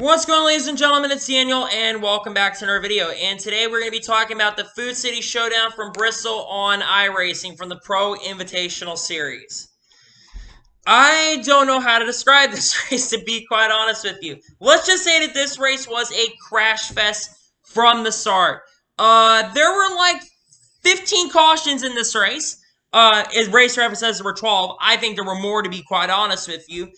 What's going on, ladies and gentlemen? It's Daniel, and welcome back to another video. And today we're going to be talking about the Food City Showdown from Bristol on iRacing from the Pro Invitational Series. I don't know how to describe this race, to be quite honest with you. Let's just say that this race was a crash fest from the start. There were like 15 cautions in this race. Race reference says there were 12. I think there were more, to be quite honest with you.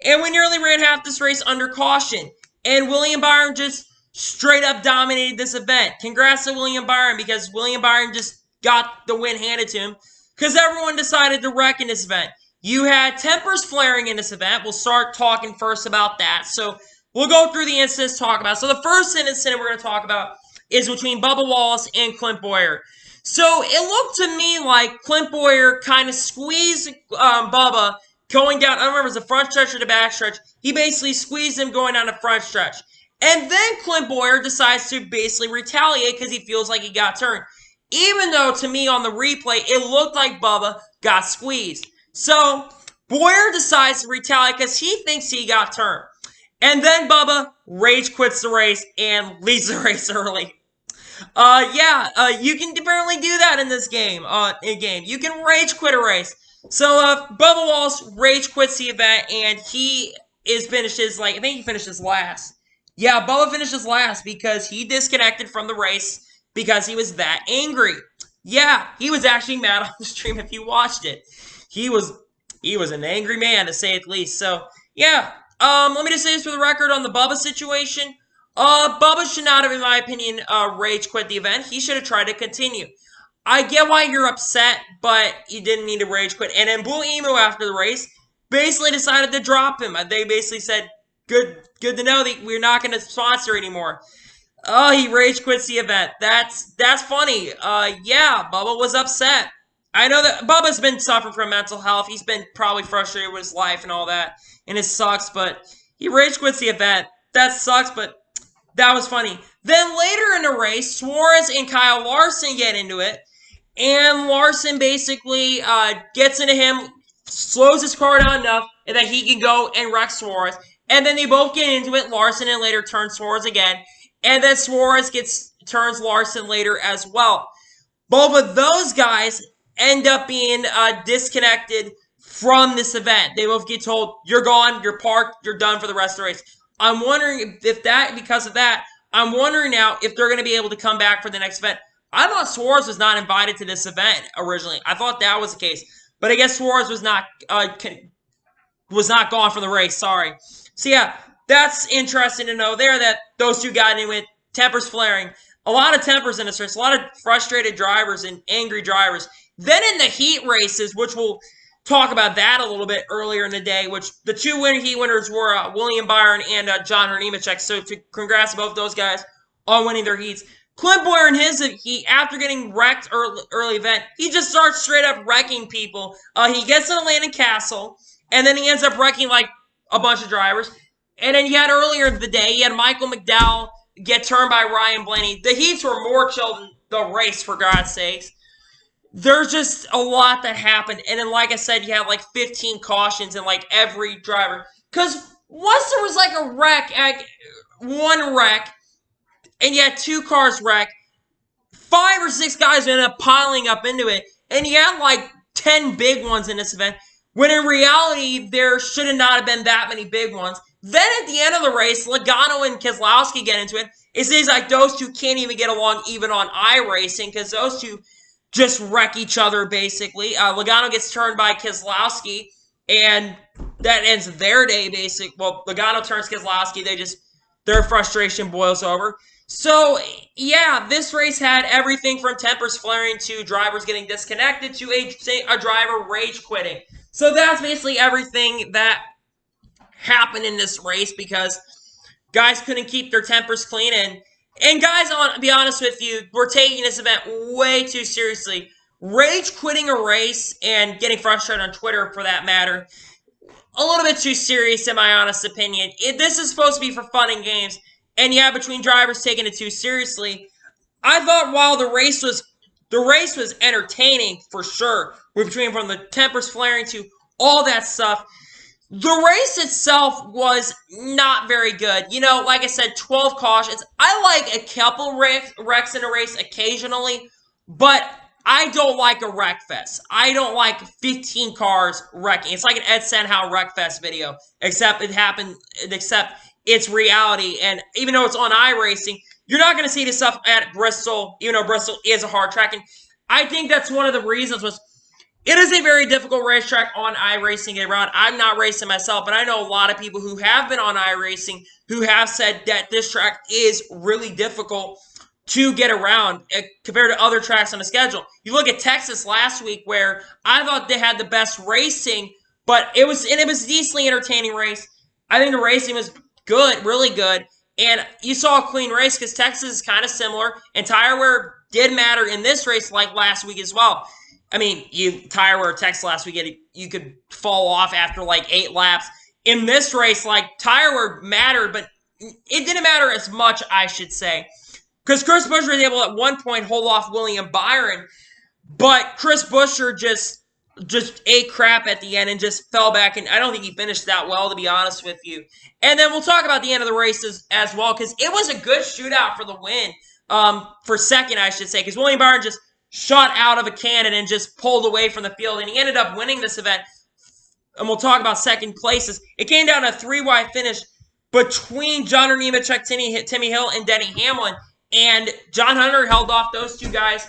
And we nearly ran half this race under caution. And William Byron just straight up dominated this event. Congrats to William Byron, because William Byron just got the win handed to him because everyone decided to wreck in this event. You had tempers flaring in this event. We'll start talking first about that. So we'll go through the incidents, talk about it. So the first incident we're going to talk about is between Bubba Wallace and Clint Bowyer. So it looked to me like Clint Bowyer kind of squeezed Bubba going down. I don't remember if it was the front stretch or the back stretch. He basically squeezed him going down the front stretch. And then Clint Bowyer decides to basically retaliate because he feels like he got turned. Even though, to me, on the replay, it looked like Bubba got squeezed. So, Bowyer decides to retaliate because he thinks he got turned. And then Bubba rage quits the race and leaves the race early. You can apparently do that in this game. You can rage quit a race. So, Bubba Wallace rage quits the event, and he finishes, I think he finishes last. Yeah, Bubba finishes last because he disconnected from the race because he was that angry. Yeah, he was actually mad on the stream if you watched it. He was an angry man, to say the least. So, yeah, let me just say this for the record on the Bubba situation. Bubba should not have, in my opinion, rage quit the event. He should have tried to continue. I get why you're upset, but you didn't need to rage quit. And then Blue Emu, after the race, basically decided to drop him. They basically said, good to know that we're not going to sponsor anymore. Oh, he rage quits the event. That's funny. Yeah, Bubba was upset. I know that Bubba's been suffering from mental health. He's been probably frustrated with his life and all that, and it sucks, but he rage quits the event. That sucks, but that was funny. Then later in the race, Suarez and Kyle Larson get into it, and Larson basically gets into him, slows his car down enough that he can go and wreck Suarez. And then they both get into it. Larson and later turns Suarez again. And then Suarez turns Larson later as well. Both of those guys end up being disconnected from this event. They both get told, you're gone, you're parked, you're done for the rest of the race. I'm wondering because of that, I'm wondering now if they're going to be able to come back for the next event. I thought Suarez was not invited to this event originally. I thought that was the case. But I guess Suarez was not gone for the race, sorry. So yeah, that's interesting to know there that those two got in with tempers flaring. A lot of tempers in this race, a lot of frustrated drivers and angry drivers. Then in the heat races, which we'll talk about that a little bit earlier in the day, which the two heat winners were William Byron and John Hernimacek. So congrats to both those guys on winning their heats. Clint Bowyer in his heat, after getting wrecked early event, he just starts straight up wrecking people. He gets to the landing castle, and then he ends up wrecking like a bunch of drivers. And then you had earlier in the day, you had Michael McDowell get turned by Ryan Blaney. The heats were more chill than the race, for God's sakes. There's just a lot that happened. And then, like I said, you had like 15 cautions in like every driver. Because once there was like a wreck, one wreck, and you had two cars wreck, 5 or 6 guys ended up piling up into it. And you had like 10 big ones in this event. When in reality, there should not have been that many big ones. Then at the end of the race, Logano and Keselowski get into it. It seems like those two can't even get along even on iRacing because those two just wreck each other, basically. Logano gets turned by Keselowski, and that ends their day, basically. Well, Logano turns Keselowski. Their frustration boils over. So, yeah, this race had everything from tempers flaring to drivers getting disconnected to a driver rage quitting. So that's basically everything that happened in this race because guys couldn't keep their tempers clean. And guys, to be honest with you, we're taking this event way too seriously. Rage quitting a race and getting frustrated on Twitter, for that matter, a little bit too serious in my honest opinion. This is supposed to be for fun and games. And yeah, between drivers taking it too seriously, I thought while the race was entertaining for sure, between from the tempers flaring to all that stuff, The race itself was not very good. You know, like I said, 12 cautions. I like a couple wrecks in a race occasionally, but I don't like a wreck fest. I don't like 15 cars wrecking. It's like an Ed Senhow wreck fest video, except it's reality. And even though it's on iRacing, you're not going to see this stuff at Bristol, even though Bristol is a hard track. And I think that's one of the reasons was it is a very difficult racetrack on iRacing around. I'm not racing myself, but I know a lot of people who have been on iRacing who have said that this track is really difficult to get around compared to other tracks on the schedule. You look at Texas last week where I thought they had the best racing, but it was a decently entertaining race. I think the racing was good, really good, and you saw a clean race because Texas is kind of similar, and tire wear did matter in this race like last week as well. I mean, tire wear Texas last week, you could fall off after like 8 laps. In this race, like, tire wear mattered, but it didn't matter as much, I should say. Because Chris Buescher was able at one point hold off William Byron, but Chris Buescher just ate crap at the end and just fell back, and I don't think he finished that well, to be honest with you. And then we'll talk about the end of the races as well, because it was a good shootout for the win, for second, I should say, because William Byron just shot out of a cannon and just pulled away from the field, and he ended up winning this event. And we'll talk about second places. It came down to a 3-wide finish between John Hunter Nemechek, Timmy Hill, and Denny Hamlin, and John Hunter held off those two guys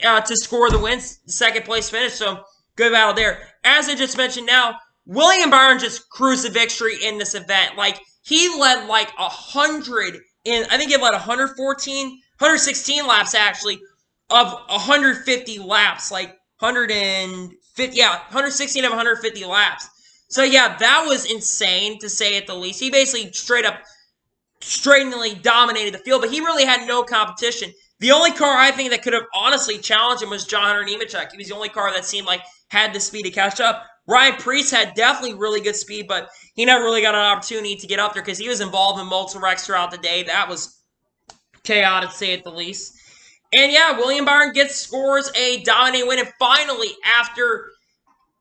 to score the win, second place finish, so good battle there. As I just mentioned now, William Byron just cruised the victory in this event. Like, he led like 100 in, I think he led 116 laps actually, of 150 laps, like 116 of 150 laps. So yeah, that was insane to say at the least. He basically straightly dominated the field, but he really had no competition. The only car I think that could have honestly challenged him was John Hunter Nemechek. He was the only car that seemed like had the speed to catch up. Ryan Preece had definitely really good speed, but he never really got an opportunity to get up there because he was involved in multiple wrecks throughout the day. That was chaotic to say at the least. And yeah, William Byron scores a dominating win, and finally, after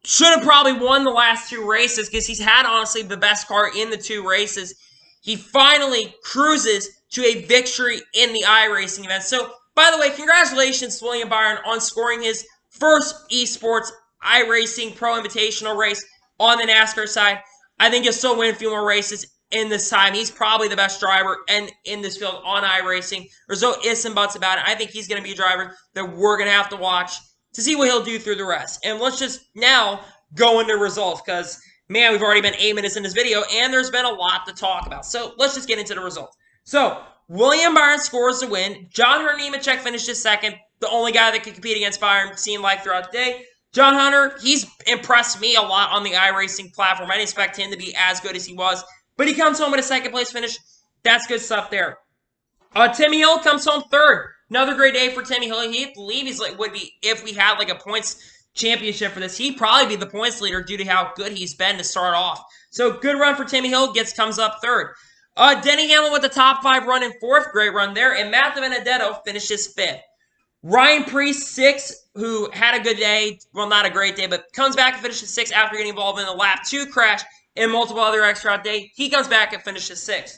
should have probably won the last 2 races because he's had honestly the best car in the 2 races, he finally cruises to a victory in the iRacing event. So, by the way, congratulations to William Byron on scoring his first esports iRacing Pro Invitational race on the NASCAR side. I think he'll still win a few more races in this time. He's probably the best driver in this field on iRacing. There's no ifs and buts about it. I think he's going to be a driver that we're going to have to watch to see what he'll do through the rest. And let's just now go into results because, man, we've already been 8 minutes in this video and there's been a lot to talk about. So let's just get into the results. So William Byron scores the win. John Hunter Nemechek finishes second, the only guy that could compete against Byron seemed like throughout the day. John Hunter, he's impressed me a lot on the iRacing platform. I didn't expect him to be as good as he was. But he comes home with a second place finish. That's good stuff there. Timmy Hill comes home third. Another great day for Timmy Hill. He believe would be, if we had like a points championship for this, he'd probably be the points leader due to how good he's been to start off. So good run for Timmy Hill. Comes up third. Denny Hamlin with the top 5 run in fourth. Great run there. And Matt Benedetto finishes fifth. Ryan Preece, 6th, who had a good day. Well, not a great day, but comes back and finishes 6th after getting involved in the lap 2 crash and multiple other extra day. He comes back and finishes 6th.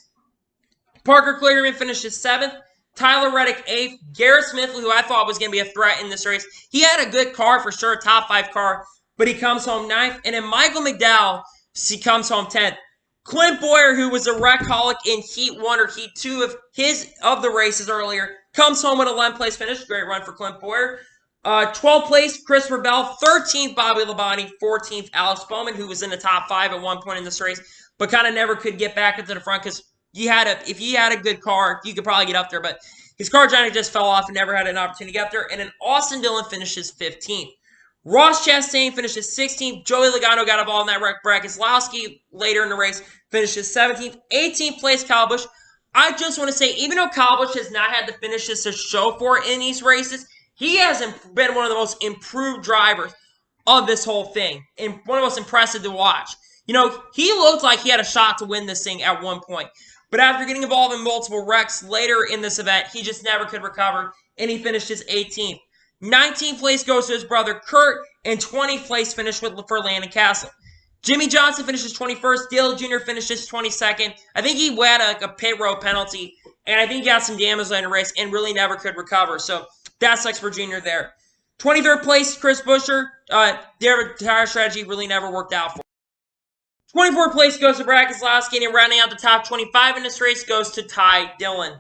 Parker Kligerman finishes 7th. Tyler Reddick 8th. Garrett Smith, who I thought was going to be a threat in this race. He had a good car for sure, top 5 car, but he comes home 9th. And then Michael McDowell, he comes home 10th. Clint Boyer, who was a wreckaholic in Heat 1 or Heat 2 of the races earlier, comes home with a 11th place finish. Great run for Clint Boyer. 12th place, Christopher Bell. 13th, Bobby Labonte. 14th, Alex Bowman, who was in the top 5 at one point in this race, but kind of never could get back into the front because if he had a good car, you could probably get up there, but his car just fell off and never had an opportunity to get up there. And then Austin Dillon finishes 15th. Ross Chastain finishes 16th. Joey Logano got involved in that wreck. Brad Keselowski later in the race finishes 17th. 18th place, Kyle Busch. I just want to say, even though Kyle Busch has not had the finishes to show for in these races, he has been one of the most improved drivers of this whole thing and one of the most impressive to watch. You know, he looked like he had a shot to win this thing at one point. But after getting involved in multiple wrecks later in this event, he just never could recover, and he finishes 18th. 19th place goes to his brother Kurt, and 20th place finish for Landon Castle. Jimmy Johnson finishes 21st. Dale Jr. finishes 22nd. I think he had a pit road penalty, and I think he got some damage in the race and really never could recover. So that sucks for Jr. there. 23rd place, Chris Buescher. Their tire strategy really never worked out for him. 24th place goes to Brad Keselowski, and rounding out the top 25 in this race goes to Ty Dillon.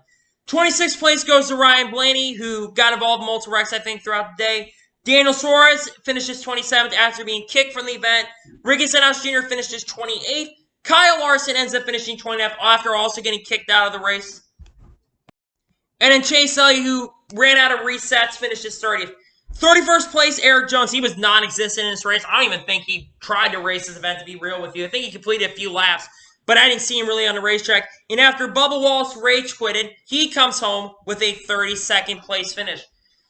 26th place goes to Ryan Blaney, who got involved in multiple wrecks, I think, throughout the day. Daniel Suarez finishes 27th after being kicked from the event. Ricky Stenhouse Jr. finishes 28th. Kyle Larson ends up finishing 29th after also getting kicked out of the race. And then Chase Elliott, who ran out of resets, finishes 30th. 31st place, Eric Jones. He was non-existent in this race. I don't even think he tried to race this event, to be real with you. I think he completed a few laps, but I didn't see him really on the racetrack. And after Bubba Wallace rage quitted, he comes home with a 32nd place finish.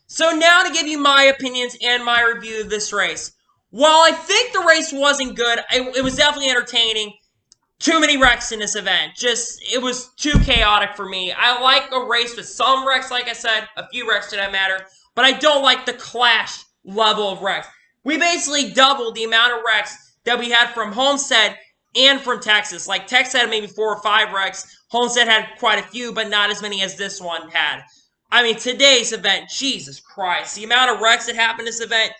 So now to give you my opinions and my review of this race. While I think the race wasn't good, it was definitely entertaining. Too many wrecks in this event. It was too chaotic for me. I like a race with some wrecks, like I said, a few wrecks to that matter, but I don't like the clash level of wrecks. We basically doubled the amount of wrecks that we had from Homestead and from Texas. Like, Texas had maybe 4 or 5 wrecks. Homestead had quite a few, but not as many as this one had. I mean, today's event, Jesus Christ, the amount of wrecks that happened in this event,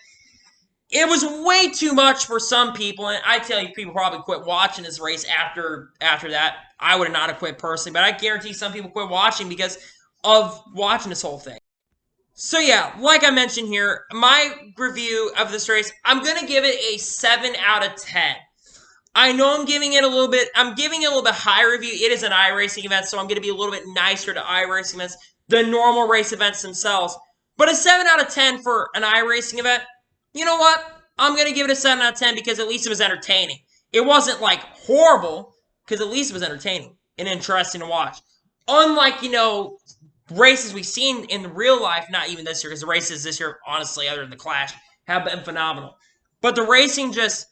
it was way too much for some people, and I tell you, people probably quit watching this race after that. I would not have quit personally, but I guarantee some people quit watching because of watching this whole thing. So yeah, like I mentioned here, my review of this race, I'm going to give it a 7 out of 10. I know I'm giving it a little bit higher review. It is an iRacing event, so I'm going to be a little bit nicer to iRacing events, the normal race events themselves. But a 7 out of 10 for an iRacing event, you know what? I'm going to give it a 7 out of 10 because at least it was entertaining. It wasn't, like, horrible, because at least it was entertaining and interesting to watch. Unlike, races we've seen in real life, not even this year, because the races this year, honestly, other than the Clash, have been phenomenal. But the racing just,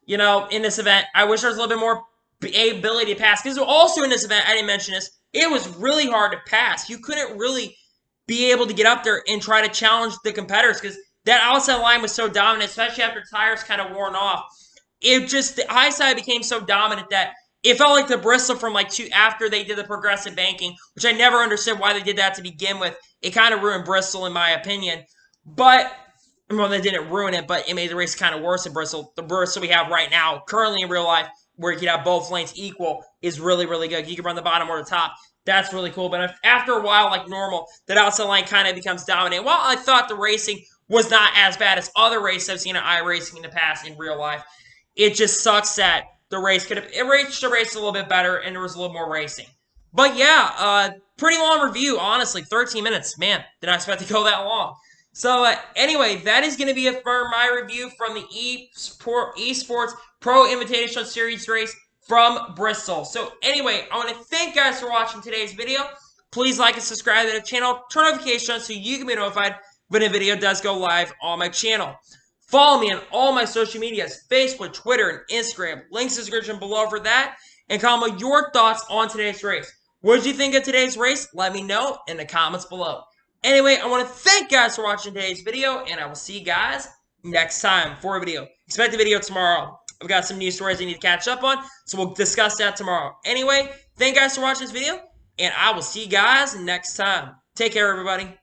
in this event, I wish there was a little bit more ability to pass. Because also in this event, I didn't mention this, it was really hard to pass. You couldn't really be able to get up there and try to challenge the competitors because that outside line was so dominant, especially after tires kind of worn off. The high side became so dominant that it felt like the Bristol from after they did the progressive banking, which I never understood why they did that to begin with. It kind of ruined Bristol in my opinion. But, well, they didn't ruin it, but it made the race kind of worse in Bristol. The Bristol we have right now, currently in real life, where you can have both lanes equal, is really, really good. You can run the bottom or the top. That's really cool. But after a while, like normal, that outside line kind of becomes dominant. While I thought the racing was not as bad as other races I've seen in iRacing in the past in real life, it just sucks that the race reached the race a little bit better and there was a little more racing. But yeah, pretty long review, honestly. 13 minutes. Man, did not expect to go that long. So anyway, that is going to be it for my review from the eSports Pro Invitational Series race from Bristol. So anyway, I want to thank you guys for watching today's video. Please like and subscribe to the channel. Turn notifications so you can be notified when a video does go live on my channel. Follow me on all my social medias, Facebook, Twitter, and Instagram. Links in the description below for that. And comment your thoughts on today's race. What did you think of today's race? Let me know in the comments below. Anyway, I want to thank you guys for watching today's video, and I will see you guys next time for a video. Expect a video tomorrow. I've got some news stories I need to catch up on, so we'll discuss that tomorrow. Anyway, thank you guys for watching this video, and I will see you guys next time. Take care, everybody.